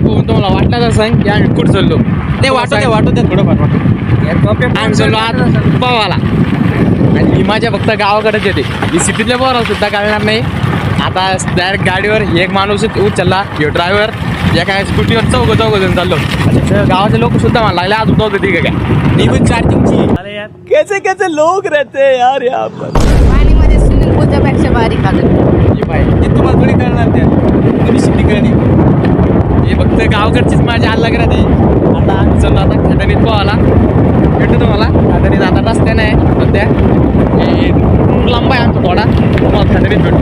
बघून तुम्हाला वाटलं असं की आम्ही कुठं चाललो. ते वाटू दे थोडंफार आम्ही चाललो आज पावाला. आणि ही माझ्या फक्त गावाकडेच येते. ही सिटीतल्या पोराला सुद्धा कळणार नाही. आता डायरेक्ट गाडीवर एक माणूस उचलला, ह्यो ड्रायव्हर, एका स्कूटीवर चौघ जण चाललो. गावाचे लोक सुद्धा मला लागले आज उठवते ठीक आहे काय. निघून चार्जिंगची कैसे कैसे लोक रहते यार यहाँ पर. पाणीमध्ये स्विमिंग पूलच्या पेक्षा बारीक आलं. ही बाई हे तुम्हाला थोडी करणार त्या, तुम्ही सिटी करणे. हे फक्त गावकडचीच माझ्या अलग राहते. आता आम्ही चाललो आता खटानीत पोहायला. भेटतो तुम्हाला खटानीत. आता रस्त्या नाही सध्या, लांब आहे आमचा थोडा. तुम्हाला खटानीत भेटू,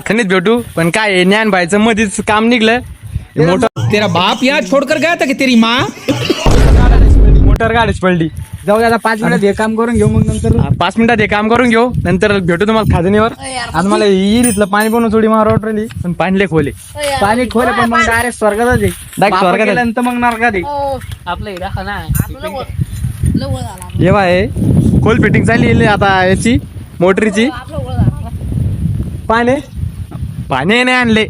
खनित भेटू. पण काय ज्ञान भाईचं मध्येच काम निघलं. मोटर तेरा बाप यहाँ छोड़कर गया था कि तेरी माँ. मोटर गाडीच पडली. जाऊ आता 5 मिनिटात हे काम करून घेऊ, मग नंतर 5 मिनिटात हे काम करून घेऊ, नंतर भेटू तुम्हाला खाजणीवर. आज मला इरीतलं पाणी पण थोडी मार वाटली, पण पाणी लय खोले. पाणी खोले पण मग डायरेक्ट स्वर्गातच आहे. डायरेक्ट स्वर्गात आहे. नंतर मग नरकात आहे. आपलं इडा ना लवळ झाला. हे बाय खोल फिटिंग झाली आता याची मोटरीची. आपलं वळ झाला. पाणी नाही आणले.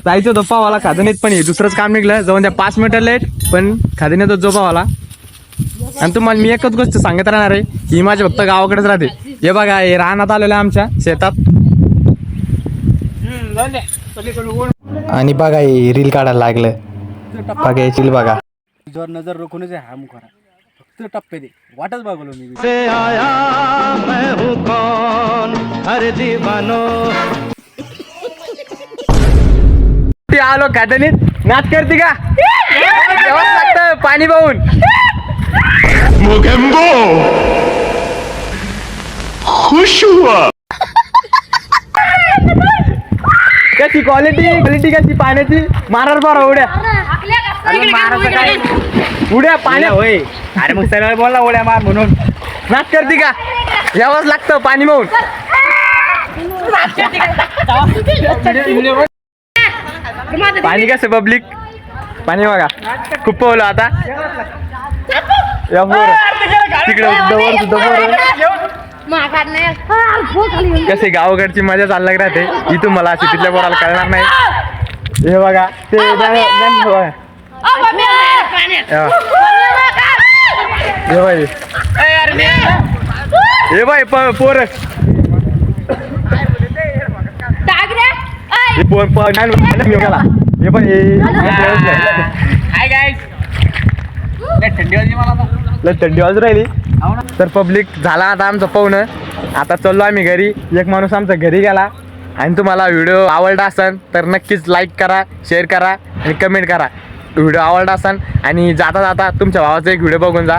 जायचं होतं पावाला खाजणीत, पण हे दुसरंच काम निघलं. जाऊन द्या 5 मिनिटं लेट, पण खाजणीत जो पावाला. आणि तुम्हाला मी एकच गोष्ट सांगत राहणार आहे, ही माझ्या फक्त गावाकडेच राहते. हे बघा हे रानात आलेलं आमच्या शेतात. आणि बघा हे रील काढायला लागलं. बघा याची बघा. जोर नजर रोखूनच आहे हा मुखरा. फक्त टप्पे दे वाटच बघलो मी. आलो खाजणीत. नाच करते का लागतं पाणी पाहून. खुश हुआ. कशी क्वालिटी कशी पाण्याची. मारार बरं उड्या उड्या पाण्या होय. अरे मग सगळं बोलला उड्या मार म्हणून. नाच करते का यावंच लागतं पाणी पाहून. पाणी कसं पब्लिक पाणी बघा खूप पावलं आता. तिकडे कसे गावाकडची मजा चालला राहते. इथून मला सिटीतल्या पोराला कळणार नाही. हे बघा ते हे बाई पोर हे पण थंडी वाजू राहिली. तर पब्लिक झाला आता आमचं पाहुणं. आता चाललो आम्ही घरी. एक माणूस आमचा घरी गेला. आणि तुम्हाला व्हिडिओ आवडला असेल तर नक्कीच लाईक करा, शेअर करा आणि कमेंट करा. व्हिडिओ आवडला असेल आणि जाता जाता तुमच्या भावाचा एक व्हिडिओ बघून जा.